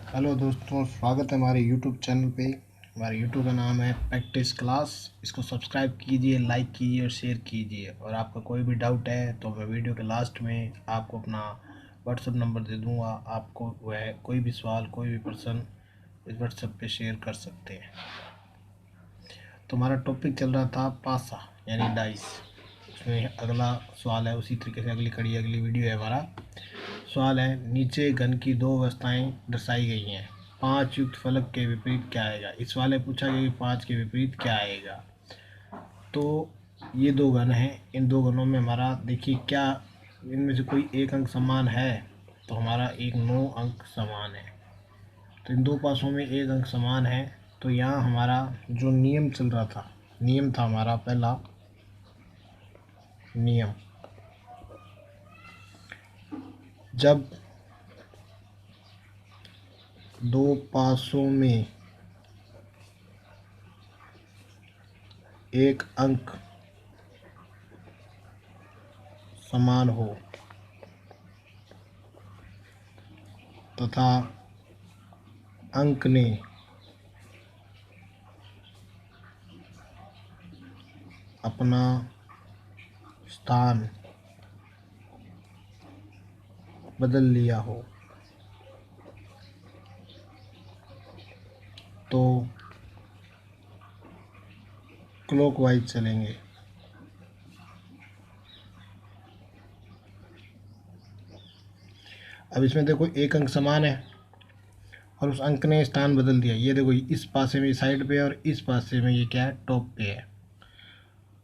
Hello दोस्तों, स्वागत है हमारे यूट्यूब चैनल पे। हमारे यूट्यूब का नाम है प्रैक्टिस क्लास। इसको सब्सक्राइब कीजिए, लाइक कीजिए और शेयर कीजिए। और आपका कोई भी डाउट है तो मैं वीडियो के लास्ट में आपको अपना व्हाट्सएप नंबर दे दूंगा। आपको वह कोई भी सवाल, कोई भी प्रश्न इस व्हाट्सएप पे शेयर कर सकते हैं। तो हमारा टॉपिक चल रहा था पासा यानी डाइस। उसमें अगला सवाल है, उसी तरीके से अगली कड़ी अगली वीडियो है हमारा। सवाल है, नीचे घन की दो अवस्थाएं दर्शाई गई हैं, पांच युक्त फलक के विपरीत क्या आएगा। इस सवाल में पूछा गया कि पांच के विपरीत क्या आएगा। तो ये दो घन हैं, इन दो घनों में हमारा देखिए क्या इनमें से कोई एक अंक समान है। तो हमारा एक 9 अंक समान है। तो इन दो पासों में एक अंक समान है। तो यहाँ हमारा जो नियम चल रहा था, नियम था हमारा पहला नियम, जब दो पासों में एक अंक समान हो तथा अंक ने अपना स्थान बदल लिया हो तो क्लॉकवाइज चलेंगे। अब इसमें देखो एक अंक समान है और उस अंक ने स्थान बदल दिया। ये देखो इस पासे में साइड पे और इस पासे में ये क्या है, टॉप पे है।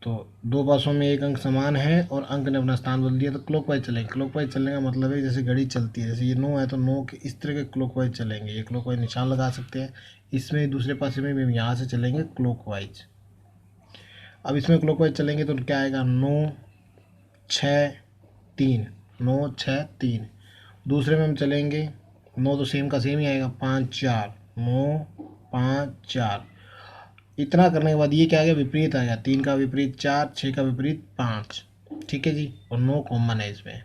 तो दो पासों में एक अंक समान है और अंक ने अपना स्थान बदल दिया, तो क्लॉकवाइज चलेंगे। क्लॉकवाइज चलने का मतलब है जैसे घड़ी चलती है, जैसे ये 9 है तो 9 के इस तरह के क्लॉकवाइज चलेंगे। ये क्लॉकवाइज निशान लगा सकते हैं। इसमें दूसरे पासे में भी यहाँ से चलेंगे क्लॉकवाइज। अब इसमें क्लॉकवाइज चलेंगे तो क्या आएगा, 9 6 3, 9 6 3। दूसरे में हम चलेंगे, 9 तो सेम का सेम ही आएगा, 5 4, 9 5 4। इतना करने के बाद ये क्या आ गया, विपरीत आ गया। 3 का विपरीत 4, 6 का विपरीत 5। ठीक है जी, और 9 कॉमन है इसमें।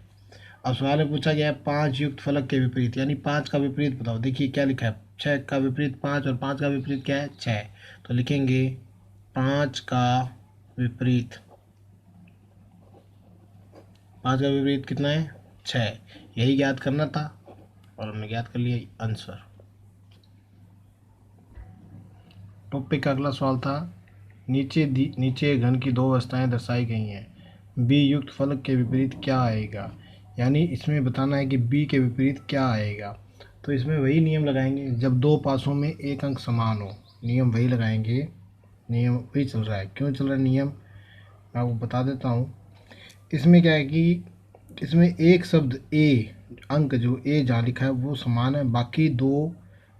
अब सवाल में पूछा गया है 5 युक्त फलक के विपरीत, यानी 5 का विपरीत बताओ। देखिए क्या लिखा है, 6 का विपरीत 5 और 5 का विपरीत क्या है, 6। तो लिखेंगे 5 का विपरीत, 5 का विपरीत कितना है, 6। यही ज्ञात करना था और हमने ज्ञात कर लिया आंसर। टॉपिक का अगला सवाल था, नीचे घन की दो अवस्थाएं दर्शाई गई हैं, बी युक्त फलक के विपरीत क्या आएगा। यानी इसमें बताना है कि बी के विपरीत क्या आएगा। तो इसमें वही नियम लगाएंगे, जब दो पासों में एक अंक समान हो, नियम वही लगाएंगे। नियम वही चल रहा है। क्यों चल रहा है नियम, मैं आपको बता देता हूँ। इसमें क्या है कि इसमें एक शब्द ए, अंक जो ए जहाँ लिखा है वो समान है, बाकी दो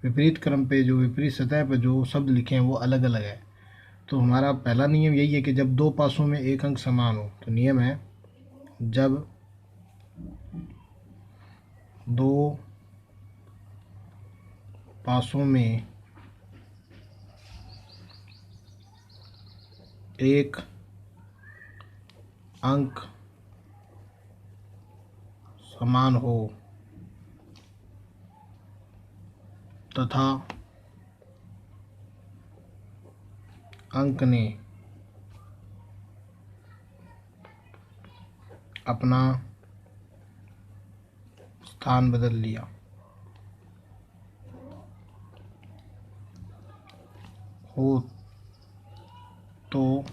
विपरीत क्रम पे जो विपरीत सतह पर जो शब्द लिखे हैं वो अलग अलग है। तो हमारा पहला नियम यही है कि जब दो पासों में एक अंक समान हो, तो नियम है जब दो पासों में एक अंक समान हो तथा अंक ने अपना स्थान बदल लिया हो तो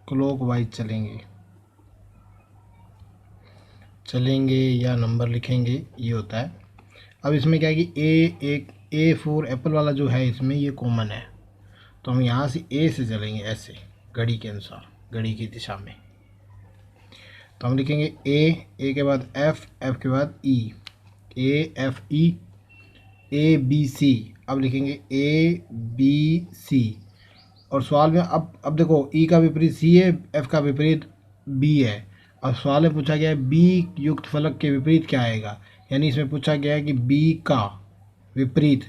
क्लॉकवाइज चलेंगे या नंबर लिखेंगे, ये होता है। अब इसमें क्या है कि A4 एप्पल वाला जो है इसमें ये कॉमन है, तो हम यहाँ से ए से चलेंगे, ऐसे घड़ी के अनुसार, घड़ी की दिशा में। तो हम लिखेंगे ए के बाद एफ के बाद E, A B C। अब लिखेंगे ABC। और सवाल में अब देखो ई का विपरीत सी है, एफ का विपरीत बी है। अब सवाल में पूछा गया है बी युक्त फलक के विपरीत क्या आएगा। यानी इसमें पूछा गया है कि बी का विपरीत,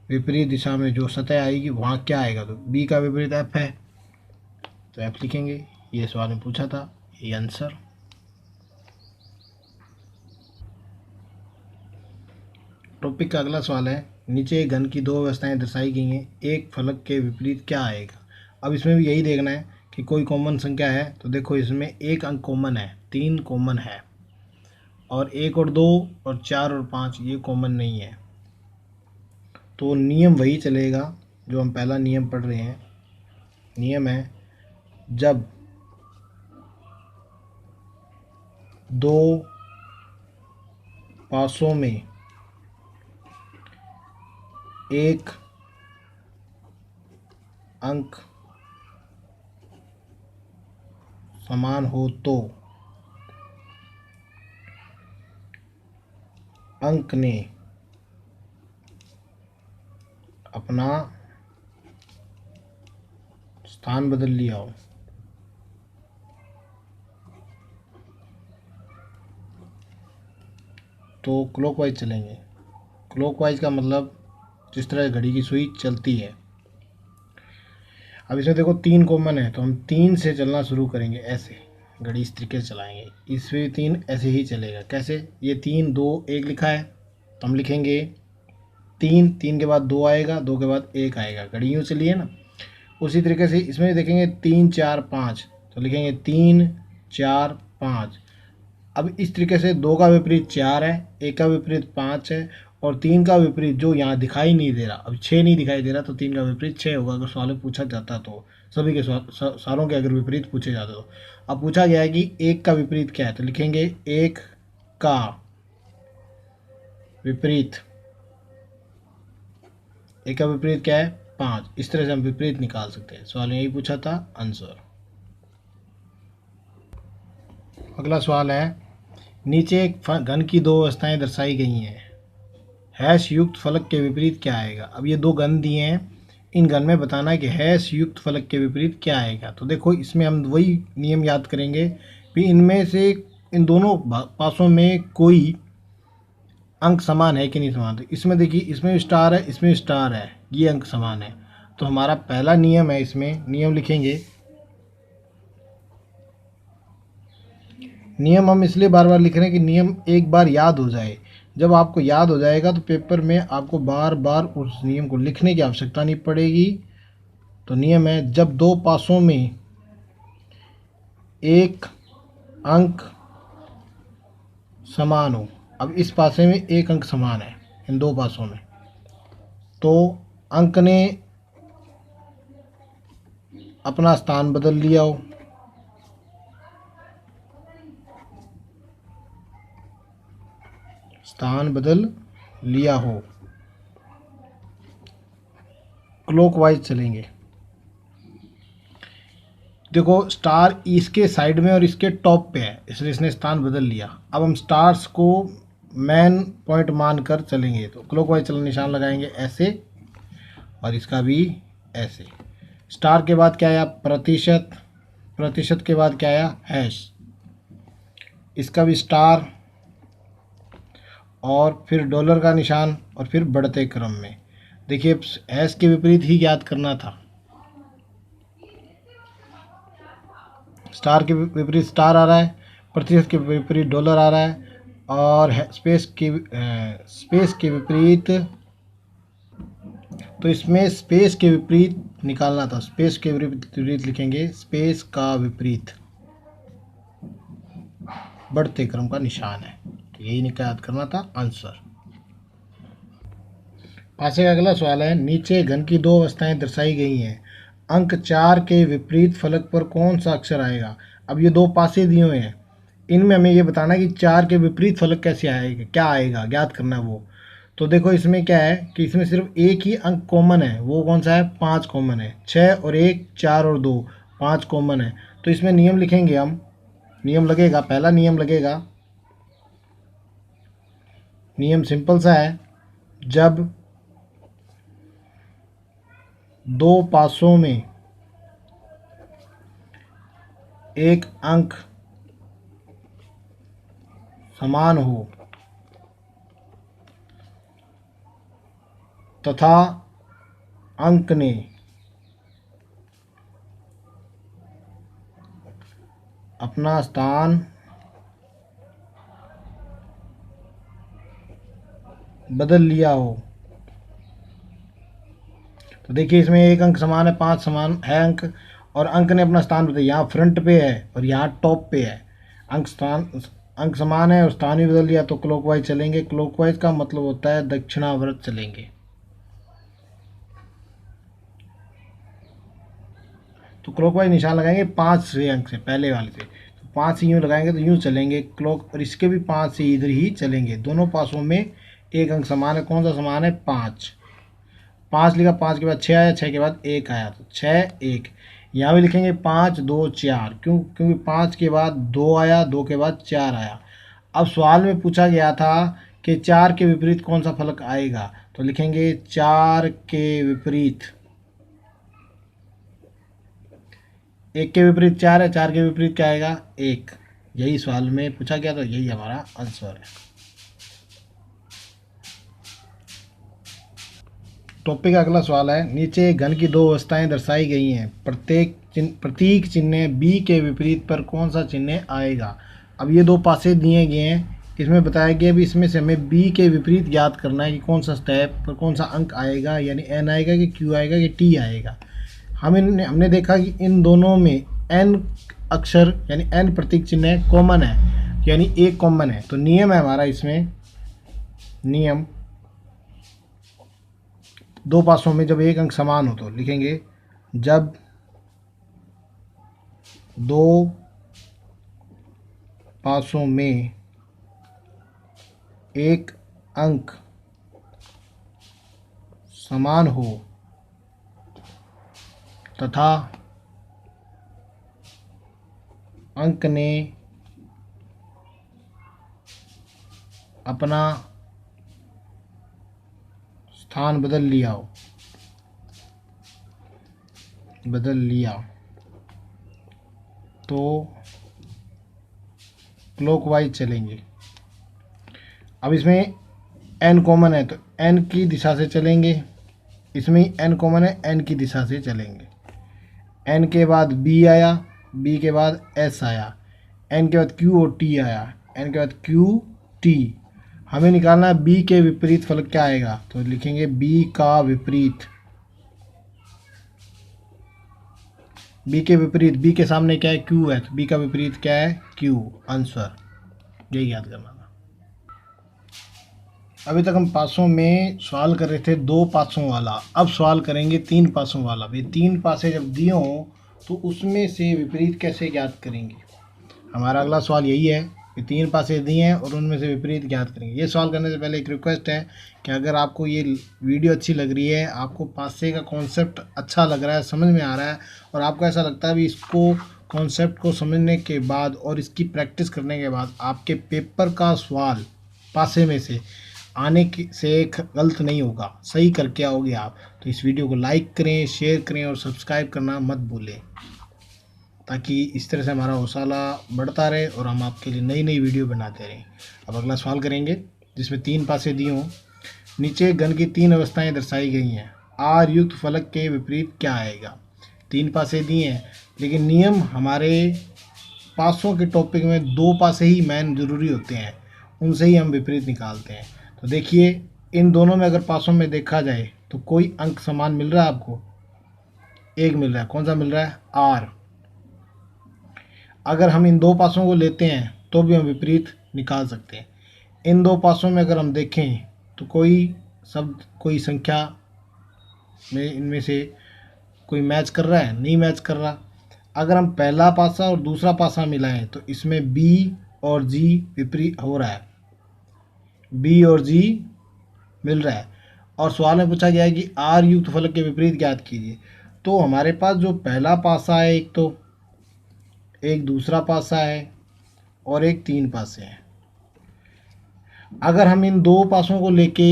विपरीत दिशा में जो सतह आएगी वहाँ क्या आएगा। तो बी का विपरीत एफ है, तो एफ लिखेंगे। ये सवाल में पूछा था, ये आंसर। टॉपिक का अगला सवाल है, नीचे एक घन की दो अवस्थाएं दर्शाई गई हैं, एक फलक के विपरीत क्या आएगा। अब इसमें भी यही देखना है कि कोई कॉमन संख्या है। तो देखो इसमें एक अंक कॉमन है, 3 कॉमन है, और 1 और 2 और 4 और 5 ये कॉमन नहीं है। तो नियम वही चलेगा जो हम पहला नियम पढ़ रहे हैं। नियम है, जब दो पासों में एक अंक समान हो तो अंक ने अपना स्थान बदल लिया हो। तो क्लॉकवाइज चलेंगे। क्लॉकवाइज का मतलब जिस तरह घड़ी की सुई चलती है। अब इसमें देखो 3 कॉमन है, तो हम 3 से चलना शुरू करेंगे। ऐसे घड़ी इस तरीके से चलाएंगे, इसमें 3 ऐसे ही चलेगा। कैसे, ये 3 2 1 लिखा है तो हम लिखेंगे 3, 3 के बाद 2 आएगा, 2 के बाद 1 आएगा, घड़ी यूँ चली है ना। उसी तरीके से इसमें भी देखेंगे 3 4 5 तो लिखेंगे 3 4 5। अब इस तरीके से 2 का विपरीत 4 है, 1 का विपरीत 5 है, और 3 का विपरीत जो यहाँ दिखाई नहीं दे रहा, अब 6 नहीं दिखाई दे रहा, तो 3 का विपरीत 6 होगा। अगर सवाल में पूछा जाता तो सभी के सवालों के अगर विपरीत पूछे जाते तो। अब पूछा गया है कि 1 का विपरीत क्या है, तो लिखेंगे 1 का विपरीत, 1 का विपरीत क्या है 5। इस तरह से हम विपरीत निकाल सकते हैं। सवाल में यही पूछा था, आंसर। अगला सवाल है, नीचे एक घन की दो अवस्थाएं दर्शाई गई हैं, हैश युक्त फलक के विपरीत क्या आएगा। अब ये 2 घन दिए हैं, इन घन में बताना है कि हैश युक्त फलक के विपरीत क्या आएगा। तो देखो इसमें हम वही नियम याद करेंगे कि इनमें से इन दोनों पासों में कोई अंक समान है कि नहीं समान। तो इसमें देखिए, इसमें स्टार है, इसमें स्टार है, ये अंक समान है। तो हमारा पहला नियम है, इसमें नियम लिखेंगे। नियम हम इसलिए बार बार लिख रहे हैं कि नियम एक बार याद हो जाए। जब आपको याद हो जाएगा तो पेपर में आपको बार बार उस नियम को लिखने की आवश्यकता नहीं पड़ेगी। तो नियम है, जब 2 पासों में एक अंक समान हो। अब इस पासे में एक अंक समान है इन 2 पासों में, तो अंक ने अपना स्थान बदल लिया हो। स्थान बदल लिया हो। क्लॉकवाइज चलेंगे। देखो स्टार इसके साइड में और इसके टॉप पे है, इसलिए इसने स्थान बदल लिया। अब हम स्टार्स को मेन पॉइंट मानकर चलेंगे। तो क्लॉकवाइज चलने निशान लगाएंगे ऐसे, और इसका भी ऐसे। स्टार के बाद क्या आया, प्रतिशत, प्रतिशत के बाद क्या आया, हैश, इसका भी स्टार, और फिर डॉलर का निशान, और फिर बढ़ते क्रम में। देखिए हैश के विपरीत ही याद करना था। स्टार के विपरीत स्टार आ रहा है, प्रतिशत के विपरीत डॉलर आ रहा है, और स्पेस के विपरीत, तो इसमें स्पेस के विपरीत निकालना था। स्पेस के विपरीत लिखेंगे, स्पेस का विपरीत बढ़ते क्रम का निशान है। तो यही याद करना था, आंसर। पासे का अगला सवाल है, नीचे घन की 2 अवस्थाएं दर्शाई गई हैं, अंक 4 के विपरीत फलक पर कौन सा अक्षर आएगा। अब ये 2 पासे दिए हुए हैं, इनमें हमें ये बताना है कि 4 के विपरीत फलक कैसे आएगा, क्या आएगा, ज्ञात करना है वो। तो देखो इसमें क्या है कि इसमें सिर्फ एक ही अंक कॉमन है, वो कौन सा है, 5 कॉमन है। 6 और 1, 4 और 2, 5 कॉमन है। तो इसमें नियम लिखेंगे हम, नियम लगेगा, पहला नियम लगेगा। नियम सिंपल सा है, जब 2 पासों में एक अंक समान हो तथा अंक ने अपना स्थान बदल लिया हो। तो देखिए इसमें एक अंक समान है, 5 समान है अंक, और अंक ने अपना स्थान बदल, यहाँ फ्रंट पे है और यहाँ टॉप पे है। अंक समान है और स्थान भी बदल दिया, तो क्लॉकवाइज चलेंगे। क्लॉकवाइज का मतलब होता है दक्षिणावर्त चलेंगे। तो क्लॉकवाइज निशान लगाएंगे 5 से अंक से, पहले वाले से। तो 5 से यूँ लगाएंगे तो यूँ चलेंगे क्लॉक, और इसके भी 5 से इधर ही चलेंगे। दोनों पासों में एक अंक समान है। कौन सा समान है? 5। 5 लिखा, 5 के बाद 6 आया, 6 के बाद 1 आया, तो 6 1। यहाँ भी लिखेंगे 5 2 4, क्योंकि 5 के बाद 2 आया, 2 के बाद 4 आया। अब सवाल में पूछा गया था कि 4 के विपरीत कौन सा फलक आएगा, तो लिखेंगे 4 के विपरीत। 1 के विपरीत 4 है, 4 के विपरीत क्या आएगा? 1। यही सवाल में पूछा गया, तो यही हमारा आंसर है। टॉपिक का अगला सवाल है, नीचे घन की 2 अवस्थाएं दर्शाई गई हैं, प्रतीक चिन्ह बी के विपरीत पर कौन सा चिन्ह आएगा। अब ये 2 पासे दिए गए हैं, इसमें बताया गया भी इसमें से हमें बी के विपरीत ज्ञात करना है कि कौन सा स्टेप पर कौन सा अंक आएगा, यानी एन आएगा कि क्यू आएगा कि टी आएगा। हमने देखा कि इन दोनों में एन अक्षर यानी एन प्रतीक चिन्ह कॉमन है, यानी एक कॉमन है। तो नियम है हमारा इसमें, नियम 2 पासों में जब एक अंक समान हो तो लिखेंगे, जब 2 पासों में एक अंक समान हो तथा अंक ने अपना स्थान बदल लिया, तो क्लॉकवाइज चलेंगे। अब इसमें n कॉमन है, तो n की दिशा से चलेंगे। इसमें n कॉमन है, n की दिशा से चलेंगे। n के बाद b आया, b के बाद s आया, n के बाद q और t आया, n के बाद q t। हमें निकालना है b के विपरीत फलक क्या आएगा, तो लिखेंगे b का विपरीत। b के विपरीत, b के सामने क्या है? q है, तो b का विपरीत क्या है? q। आंसर यही याद करना था। अभी तक हम पासों में सवाल कर रहे थे 2 पासों वाला, अब सवाल करेंगे 3 पासों वाला। भाई 3 पासे जब दिए हों तो उसमें से विपरीत कैसे ज्ञात करेंगे। हमारा अगला सवाल यही है कि 3 पासे दिए हैं और उनमें से विपरीत ज्ञात करेंगे। ये सवाल करने से पहले एक रिक्वेस्ट है कि अगर आपको ये वीडियो अच्छी लग रही है, आपको पासे का कॉन्सेप्ट अच्छा लग रहा है, समझ में आ रहा है, और आपको ऐसा लगता है भी इसको कॉन्सेप्ट को समझने के बाद और इसकी प्रैक्टिस करने के बाद आपके पेपर का सवाल पासे में से आने से गलत नहीं होगा, सही करके आओगे आप, तो इस वीडियो को लाइक करें, शेयर करें और सब्सक्राइब करना मत भूलें, ताकि इस तरह से हमारा हौसला बढ़ता रहे और हम आपके लिए नई नई वीडियो बनाते रहें। अब अगला सवाल करेंगे जिसमें 3 पासे दिए हों। नीचे घन की 3 अवस्थाएं दर्शाई गई हैं, आर युक्त फलक के विपरीत क्या आएगा। 3 पासे दिए हैं, लेकिन नियम हमारे पासों के टॉपिक में 2 पासे ही मेन ज़रूरी होते हैं, उनसे ही हम विपरीत निकालते हैं। तो देखिए इन दोनों में अगर पासों में देखा जाए तो कोई अंक समान मिल रहा है आपको? एक मिल रहा है। कौन सा मिल रहा है? आर। अगर हम इन 2 पासों को लेते हैं तो भी हम विपरीत निकाल सकते हैं। इन 2 पासों में अगर हम देखें तो कोई शब्द, कोई संख्या में इनमें से कोई मैच कर रहा है? नहीं मैच कर रहा। अगर हम पहला पासा और दूसरा पासा मिलाएं तो इसमें बी और जी विपरीत हो रहा है, बी और जी मिल रहा है। और सवाल में पूछा गया है कि आर युक्त फलक के विपरीत ज्ञात कीजिए। तो हमारे पास जो पहला पासा है एक, तो एक दूसरा पासा है और एक 3 पासे हैं। अगर हम इन 2 पासों को लेके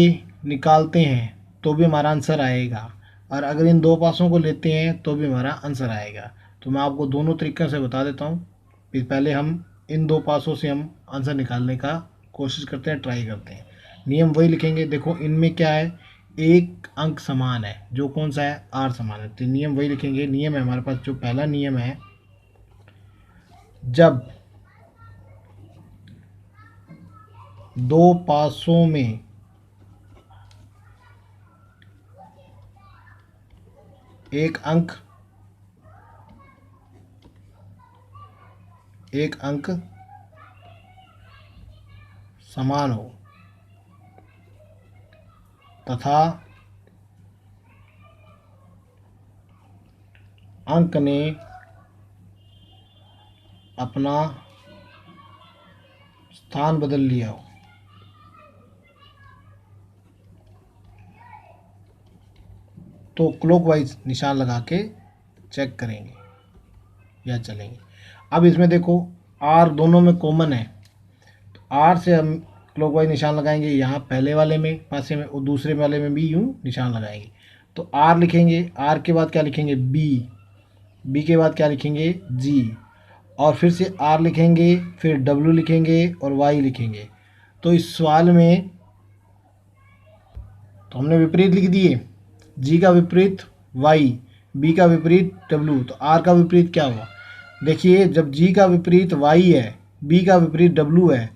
निकालते हैं तो भी हमारा आंसर आएगा, और अगर इन 2 पासों को लेते हैं तो भी हमारा आंसर आएगा। तो मैं आपको दोनों तरीक़ों से बता देता हूँ। फिर पहले हम इन 2 पासों से हम आंसर निकालने का कोशिश करते हैं, ट्राई करते हैं। नियम वही लिखेंगे। देखो इनमें क्या है, एक अंक समान है, जो कौन सा है? आर समान है, तो नियम वही लिखेंगे। नियम है हमारे पास, जो पहला नियम है, जब 2 पासों में एक अंक समान हो तथा अंक ने अपना स्थान बदल लिया हो। तो क्लॉकवाइज निशान लगा के चेक करेंगे या चलेंगे। अब इसमें देखो आर दोनों में कॉमन है, तो आर से हम क्लॉकवाइज निशान लगाएंगे यहाँ पहले वाले में पासे में, और दूसरे वाले में भी यूँ निशान लगाएंगे। तो आर लिखेंगे, आर के बाद क्या लिखेंगे बी के बाद क्या लिखेंगे जी, और फिर से आर लिखेंगे, फिर डब्ल्यू लिखेंगे और वाई लिखेंगे। तो इस सवाल में तो हमने विपरीत लिख दिए, जी का विपरीत वाई, बी का विपरीत डब्ल्यू, तो आर का विपरीत क्या हुआ। देखिए जब जी का विपरीत वाई है, बी का विपरीत डब्ल्यू है,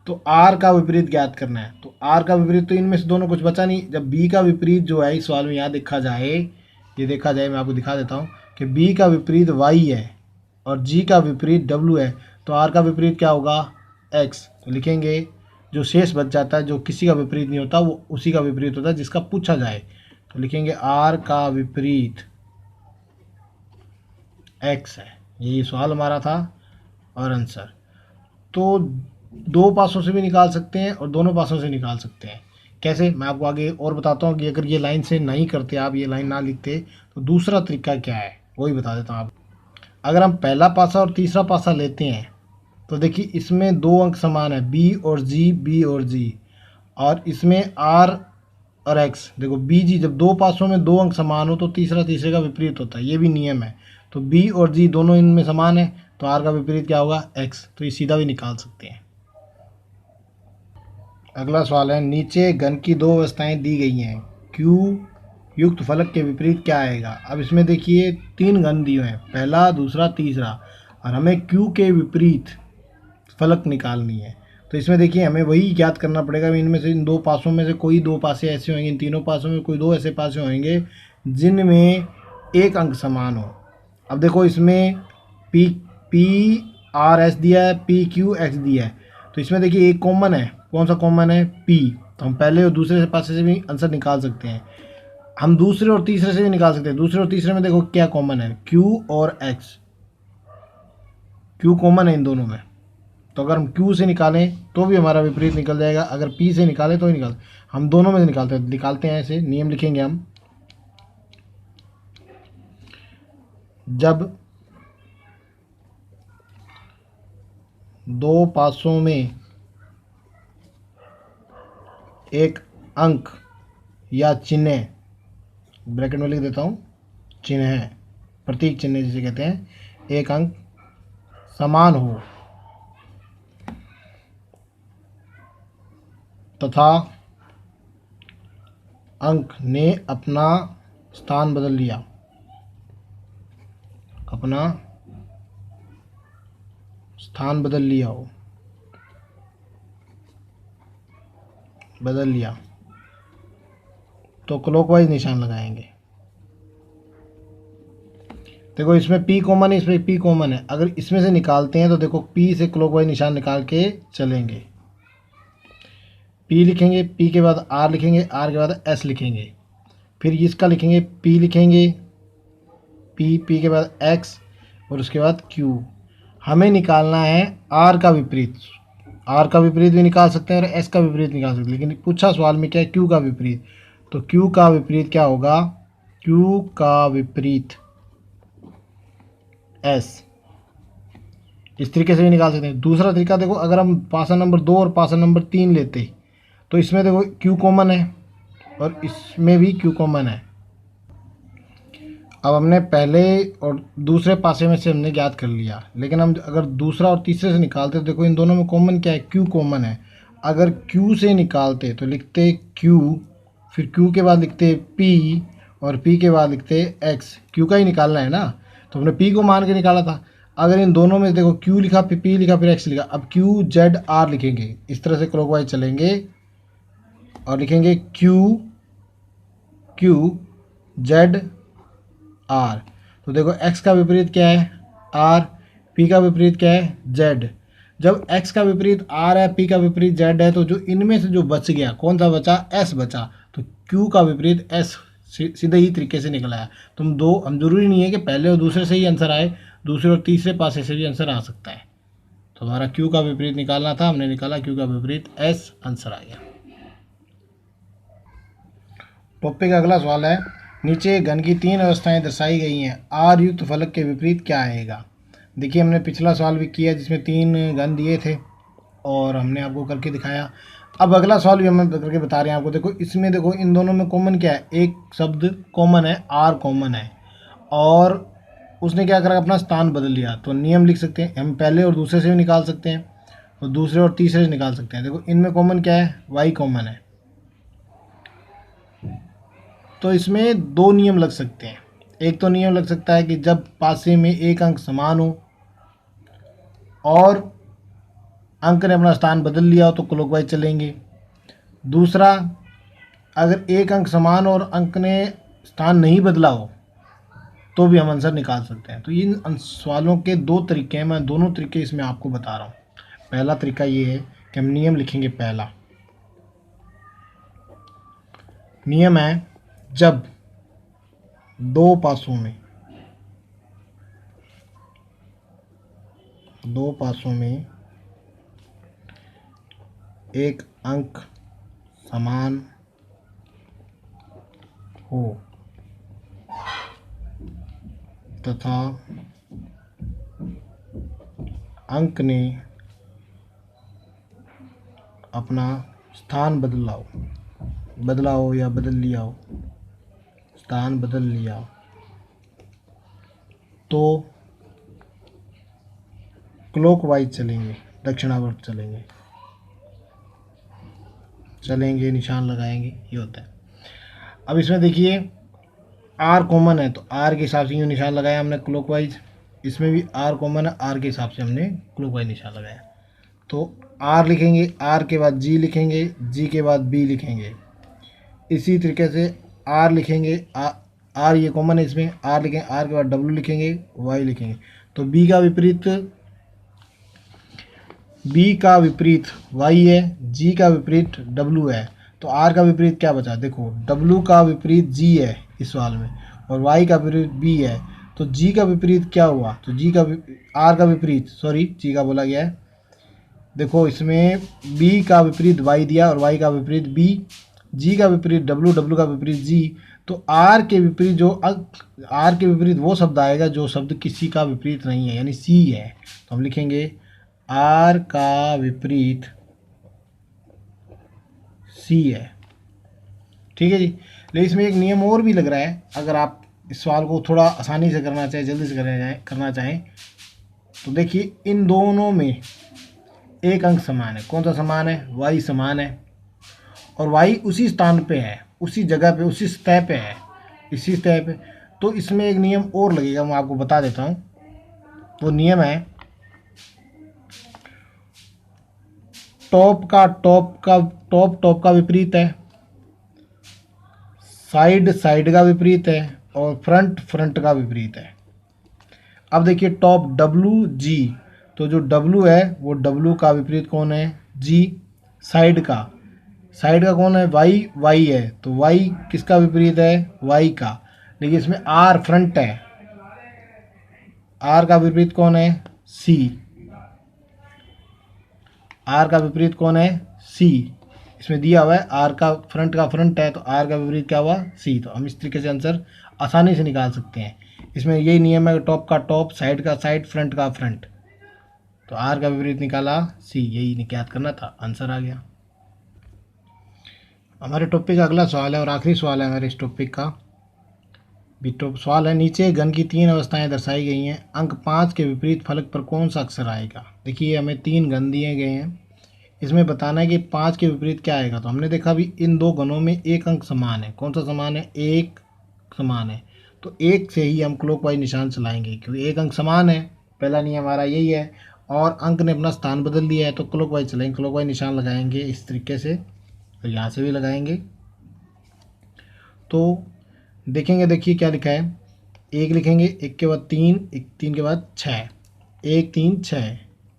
तो आर का विपरीत ज्ञात करना है। तो आर का विपरीत तो इनमें से दोनों कुछ बचा नहीं। जब बी का विपरीत जो है इस सवाल में यहाँ देखा जाए, ये देखा जाए, मैं आपको दिखा देता हूँ कि बी का विपरीत वाई है और जी का विपरीत डब्ल्यू है, तो आर का विपरीत क्या होगा एक्स। तो लिखेंगे जो शेष बच जाता है, जो किसी का विपरीत नहीं होता, वो उसी का विपरीत होता है जिसका पूछा जाए। तो लिखेंगे आर का विपरीत एक्स है। यही सवाल हमारा था और आंसर। तो दो पासों से भी निकाल सकते हैं और दोनों पासों से निकाल सकते हैं। कैसे, मैं आपको आगे और बताता हूँ कि अगर ये लाइन से नहीं करते, आप ये लाइन ना लिखते, तो दूसरा तरीका क्या है वही बता देता हूँ आप। अगर हम पहला पासा और तीसरा पासा लेते हैं तो देखिए इसमें दो अंक समान है, बी और जी, और इसमें आर और एक्स। देखो बी जी, जब दो पासों में दो अंक समान हो तो तीसरा तीसरे का विपरीत होता है, ये भी नियम है। तो बी और जी दोनों इनमें समान है, तो आर का विपरीत क्या होगा एक्स। तो ये सीधा भी निकाल सकते हैं। अगला सवाल है, नीचे घन की दो अवस्थाएं दी गई हैं, क्यू युक्त फलक के विपरीत क्या आएगा। अब इसमें देखिए तीन घन दिए हैं, पहला दूसरा तीसरा, और हमें क्यू के विपरीत फलक निकालनी है। तो इसमें देखिए हमें वही ज्ञात करना पड़ेगा, इनमें से इन दो पासों में से कोई दो पासे ऐसे होंगे, इन तीनों पासों में कोई दो ऐसे पासे होंगे जिनमें एक अंक समान हो। अब देखो इसमें पी आर एस दिया है, पी क्यू एक्स दिया है, तो इसमें देखिए एक कॉमन है। कौन सा कॉमन है, पी। तो हम पहले और दूसरे पासे से भी आंसर निकाल सकते हैं, हम दूसरे और तीसरे से भी निकाल सकते हैं। दूसरे और तीसरे में देखो क्या कॉमन है, क्यू और एक्स, क्यू कॉमन है इन दोनों में। तो अगर हम Q से निकालें तो भी हमारा विपरीत निकल जाएगा, अगर P से निकालें तो ही निकाल, हम दोनों में से निकालते हैं। ऐसे नियम लिखेंगे हम, जब दो पासों में एक अंक या चिन्ह, ब्रैकेट में लिख देता हूँ, चिन्ह है, प्रतीक चिन्ह जिसे कहते हैं, एक अंक समान हो तथा अंक ने अपना स्थान बदल लिया, अपना स्थान बदल लिया हो, बदल लिया, तो क्लॉकवाइज निशान लगाएंगे। देखो इसमें P कॉमन है, इसमें P कॉमन है, अगर इसमें से निकालते हैं तो देखो P से क्लॉकवाइज निशान निकाल के चलेंगे। P लिखेंगे, P के बाद R लिखेंगे, R के बाद S लिखेंगे, फिर इसका लिखेंगे P लिखेंगे, P के बाद X और उसके बाद Q। हमें निकालना है R का विपरीत, R का विपरीत भी निकाल सकते हैं और S का विपरीत निकाल सकते हैं, लेकिन पूछा सवाल में क्या है, Q का विपरीत। तो Q का विपरीत क्या होगा, Q का विपरीत S। इस तरीके से भी निकाल सकते हैं। दूसरा तरीका देखो, अगर हम पासा नंबर 2 और पासा नंबर 3 लेते तो इसमें देखो Q कॉमन है और इसमें भी Q कॉमन है। अब हमने पहले और दूसरे पासे में से हमने ज्ञात कर लिया, लेकिन हम अगर दूसरा और तीसरे से निकालते तो देखो इन दोनों में कॉमन क्या है, Q कॉमन है। अगर Q से निकालते तो लिखते Q, फिर Q के बाद लिखते P और P के बाद लिखते X। Q का ही निकालना है ना, तो हमने P को मान के निकाला था। अगर इन दोनों में देखो Q लिखा, फिर P लिखा, फिर X लिखा, अब Q Z R लिखेंगे, इस तरह से क्लॉकवाइज चलेंगे और लिखेंगे Q Z आर। तो देखो x का विपरीत क्या है, r, p का विपरीत क्या है, z। जब x का विपरीत r है, p का विपरीत z है, तो जो इनमें से जो बच गया कौन सा बचा, s बचा। तो q का विपरीत s सीधे ही तरीके से निकल आया। तुम दो, हम जरूरी नहीं है कि पहले और दूसरे से ही आंसर आए, दूसरे और तीसरे पासे से भी आंसर आ सकता है। तो हमारा q का विपरीत निकालना था, हमने निकाला q का विपरीत s, आंसर आ गया। टॉपिक का अगला सवाल है, नीचे घन की 3 अवस्थाएं दर्शाई गई हैं, आर युक्त फलक के विपरीत क्या आएगा। देखिए हमने पिछला सवाल भी किया जिसमें 3 घन दिए थे और हमने आपको करके दिखाया। अब अगला सवाल भी हम करके बता रहे हैं आपको। देखो इसमें, देखो इन दोनों में कॉमन क्या है, एक शब्द कॉमन है, आर कॉमन है, और उसने क्या करा, अपना स्थान बदल लिया। तो नियम लिख सकते हैं हम, पहले और दूसरे से भी निकाल सकते हैं और दूसरे और तीसरे से निकाल सकते हैं। देखो इनमें कॉमन क्या है, वाई कॉमन है। तो इसमें 2 नियम लग सकते हैं। एक तो नियम लग सकता है कि जब पासे में एक अंक समान हो और अंक ने अपना स्थान बदल लिया हो तो क्लॉकवाइज चलेंगे। दूसरा, अगर एक अंक समान और अंक ने स्थान नहीं बदला हो तो भी हम आंसर निकाल सकते हैं। तो इन सवालों के 2 तरीके हैं, मैं दोनों तरीके इसमें आपको बता रहा हूँ। पहला तरीका ये है कि हम नियम लिखेंगे। पहला नियम है, जब 2 पासों में एक अंक समान हो तथा अंक ने अपना स्थान बदला हो या बदल लिया हो, स्थान बदल लिया हो, तो क्लॉकवाइज चलेंगे, दक्षिणावर्त चलेंगे, निशान लगाएंगे, ये होता है। अब इसमें देखिए आर कॉमन है तो आर के हिसाब से यूँ निशान लगाया हमने क्लॉकवाइज। इसमें भी आर कॉमन है, आर के हिसाब से हमने क्लॉकवाइज निशान लगाया। तो आर लिखेंगे, आर के बाद जी लिखेंगे, जी के बाद बी लिखेंगे। इसी तरीके से आर लिखेंगे, आर ये कॉमन है इसमें, आर लिखेंगे, आर के बाद डब्ल्यू लिखेंगे, वाई लिखेंगे। तो बी का विपरीत वाई है, जी का विपरीत डब्ल्यू है। तो आर का विपरीत क्या बचा, देखो डब्ल्यू का विपरीत जी है इस सवाल में और वाई का विपरीत बी है। तो जी का विपरीत क्या हुआ, तो आर का विपरीत, सॉरी जी का बोला गया है। देखो इसमें बी का विपरीत वाई दिया और वाई का विपरीत बी, जी का विपरीत डब्ल्यू, डब्ल्यू का विपरीत जी। तो आर के विपरीत आर के विपरीत वो शब्द आएगा जो शब्द किसी का विपरीत नहीं है, यानी सी है। तो हम लिखेंगे आर का विपरीत सी है। ठीक है जी। लेकिन इसमें एक नियम और भी लग रहा है, अगर आप इस सवाल को थोड़ा आसानी से करना चाहें, जल्दी से करना चाहें, तो देखिए इन दोनों में एक अंक समान है। कौन सा समान है, वाई समान है, और वाई उसी स्थान पे है, उसी जगह पे, उसी सतह पे है, इसी सतह पे। तो इसमें एक नियम और लगेगा, मैं आपको बता देता हूँ। वो नियम है, टॉप का विपरीत है, साइड का विपरीत है, और फ्रंट का विपरीत है। अब देखिए टॉप डब्ल्यू जी, तो जो डब्ल्यू है वो डब्ल्यू का विपरीत कौन है, जी। साइड का कौन है, वाई है, तो वाई किसका विपरीत है, वाई का। लेकिन इसमें आर फ्रंट है, आर का विपरीत कौन है, सी। आर का विपरीत कौन है, सी। इसमें दिया हुआ है आर का फ्रंट है, तो आर का विपरीत क्या हुआ, सी। तो हम इस तरीके से आंसर आसानी से निकाल सकते हैं। इसमें यही नियम है, टॉप का टॉप, साइड का साइड, फ्रंट का फ्रंट। तो आर का विपरीत निकाला सी, यही निकात करना था, आंसर आ गया। हमारे टॉपिक का अगला सवाल है और आखिरी सवाल है हमारे इस टॉपिक का। सवाल है, नीचे घन की 3 अवस्थाएं दर्शाई गई हैं, अंक 5 के विपरीत फलक पर कौन सा अक्षर आएगा। देखिए हमें 3 घन दिए गए हैं, इसमें बताना है कि 5 के विपरीत क्या आएगा। तो हमने देखा भी इन 2 घनों में एक अंक समान है। कौन सा समान है, एक समान है, तो एक से ही हम क्लॉकवाइज निशान चलाएंगे, क्योंकि एक अंक समान है, पहला नियम हमारा यही है, और अंक ने अपना स्थान बदल दिया है तो क्लॉकवाइज चलेंगे, क्लॉकवाइज निशान लगाएंगे इस तरीके से, तो यहाँ से भी लगाएंगे। तो देखेंगे, देखिए क्या लिखा है, एक लिखेंगे, एक के बाद तीन, एक तीन के बाद छः, एक तीन छः,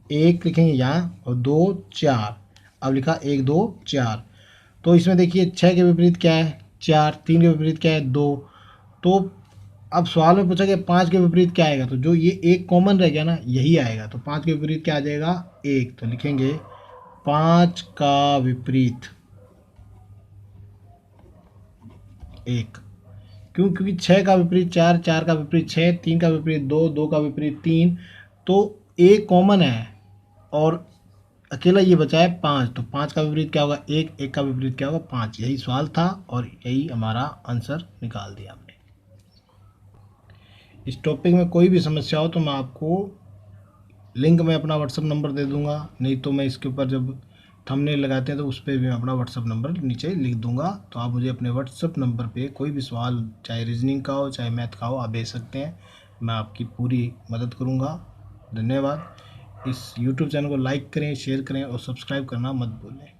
एक लिखेंगे यहाँ और दो चार। अब लिखा एक दो चार। तो इसमें देखिए छः के विपरीत क्या है चार, तीन के विपरीत क्या है दो। तो अब सवाल में पूछा गया पाँच के विपरीत क्या आएगा, तो जो ये एक कॉमन रह गया ना यही आएगा। तो पाँच के विपरीत क्या आ जाएगा एक, तो लिखेंगे पाँच का विपरीत एक। क्यों? क्योंकि छः का विपरीत चार, चार का विपरीत छः, तीन का विपरीत दो, दो का विपरीत तीन, तो एक कॉमन है और अकेला ये बचा है पाँच। तो पाँच का विपरीत क्या होगा एक, एक का विपरीत क्या होगा पाँच। यही सवाल था और यही हमारा आंसर निकाल दिया हमने। इस टॉपिक में कोई भी समस्या हो तो मैं आपको लिंक में अपना व्हाट्सअप नंबर दे दूंगा, नहीं तो मैं इसके ऊपर जब थंबनेल लगाते हैं तो उस पर भी मैं अपना व्हाट्सअप नंबर नीचे लिख दूंगा। तो आप मुझे अपने व्हाट्सअप नंबर पे कोई भी सवाल, चाहे रीजनिंग का हो चाहे मैथ का हो, आप भेज सकते हैं। मैं आपकी पूरी मदद करूंगा। धन्यवाद। इस यूट्यूब चैनल को लाइक करें, शेयर करें और सब्सक्राइब करना मत भूलें।